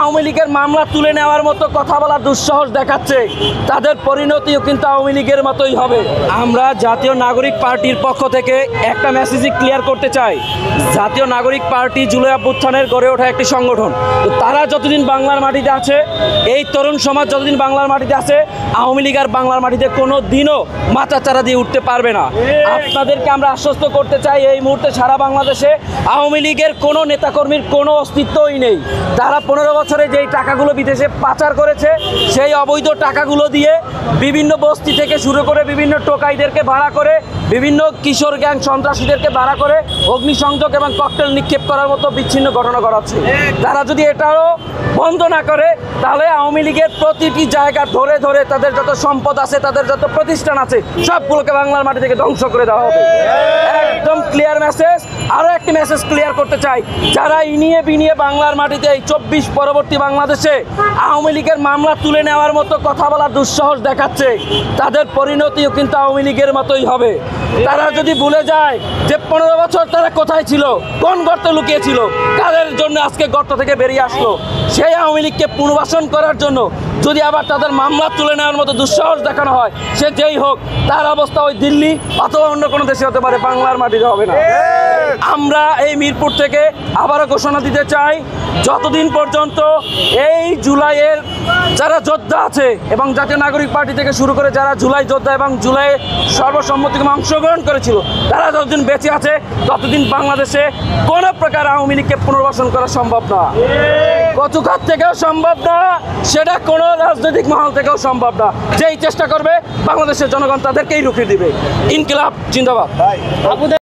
আওয়ামী লীগের মামলা তুলে নেওয়ার মতো কথা বলার দুঃসাহস দেখাচ্ছে, তাদের পরিণতিও কিন্তু আওয়ামী লীগের মতোই হবে। আমরা জাতীয় নাগরিক পার্টির পক্ষ থেকে একটা মেসেজই ক্লিয়ার করতে চাই। জাতীয় নাগরিক পার্টি জুলাই অভ্যুত্থানের গড়ে ওঠা একটি সংগঠন। তো তারা যতদিন বাংলার মাটিতে আছে, এই তরুণ সমাজ যতদিন বাংলার মাটিতে আছে, আওয়ামী লীগ আর বাংলার মাটিতে কোনো দিনও মাথাচাড়া দিয়ে উঠতে পারবে না। আপনাদেরকে আমরা আশ্বস্ত করতে চাই, এই মুহূর্তে সারা বাংলাদেশে আওয়ামী লীগের কোনো নেতাকর্মীর কোনো অস্তিত্বই নেই। তারা 15 বছরে যেই টাকাগুলো বিদেশে পাচার করেছে, সেই অবৈধ টাকাগুলো দিয়ে বিভিন্ন বস্তি থেকে শুরু করে বিভিন্ন টোকাইদেরকে ভাড়া করে, বিভিন্ন কিশোর গ্যাং সন্ত্রাসীদেরকে ভাড়া করে অগ্নিসংযোগ এবং ককটেল নিক্ষেপ করার মতো বিচ্ছিন্ন ঘটনা ঘটাচ্ছে। তারা যদি এটাও বন্ধ না করে, তাহলে আওয়ামী লীগের প্রতিটি জায়গা ধরে ধরে তাদের যত সম্পদ আছে, তাদের যত প্রতিষ্ঠান আছে, সবগুলোকে বাংলার মাটি থেকে ধ্বংস করে দেওয়া হবে। একদম ক্লিয়ার মেসেজ। আরও একটি মেসেজ ক্লিয়ার করতে চাই, যারা ইনিয়ে বিনিয়ে বাংলার মাটিতে এই 24 পরবর্তী বাংলাদেশে আওয়ামী লীগের মামলা তুলে নেওয়ার মতো কথা বলার দুঃসাহস দেখাচ্ছে, তাদের পরিণতিও কিন্তু আওয়ামী লীগের মতোই হবে। তারা যদি ভুলে যায় যে 15 বছর তারা কোথায় ছিল, কোন গর্তে লুকিয়েছিল, কাদের জন্য আজকে গর্ত থেকে বেরিয়ে আসলো, সেই আওয়ামী লীগকে পুনর্বাসন করার জন্য যদি আবার তাদের মামলা তুলে নেওয়ার মতো দুঃসাহস দেখানো হয়, সে যেই হোক, তার অবস্থা ওই দিল্লি অথবা অন্য কোনো দেশে হতে পারে, বাংলার মাটিতে হবে না। আমরা এই মিরপুর থেকে আবারও ঘোষণা দিতে চাই, যতদিন পর্যন্ত এই জুলাইয়ের যারা যোদ্ধা আছে এবং জাতীয় নাগরিক পার্টি থেকে শুরু করে যারা জুলাই যোদ্ধা এবং জুলাই সর্বসম্মতিক্রমে অংশগ্রহণ করেছিল, তারা যতদিন বেঁচে আছে, ততদিন বাংলাদেশে কোনো প্রকার আওয়ামী লীগকে পুনর্বাসন করা সম্ভব না। কচুঘাট থেকেও সম্ভব না, সেটা কোনো রাজনৈতিক মহল থেকেও সম্ভব না। যেই চেষ্টা করবে, বাংলাদেশের জনগণ তাদেরকেই রুখে দিবে। ইনকিলাব জিন্দাবাদ।